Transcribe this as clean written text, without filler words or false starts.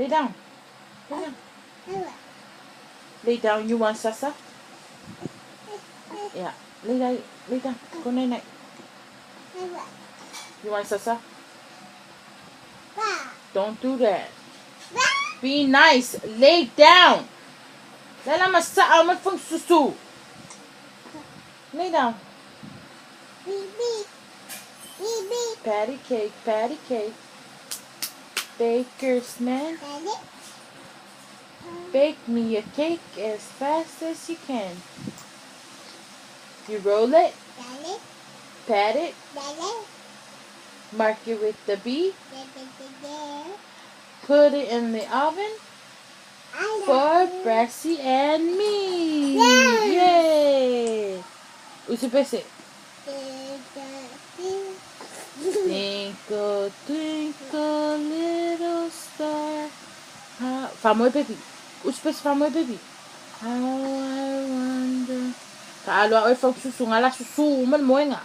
Lay down. Lay down. Lay down. You want Sasa? Yeah. Lay down. Lay down. Go night night. You want Sasa? Don't do that. Be nice. Lay down. Lala masa amat feng susu. Lay down. Patty cake. Patty cake. Baker's man. Bake me a cake as fast as you can. You roll it. Pat it. Mark it with the B. Put it in the oven for Brassy and me. Yay! Usipese. Twinkle, twinkle, little star. Famoy baby. Usipese famoy baby. How I wonder. Kaalo ay fog susu nga la susu man mo nga.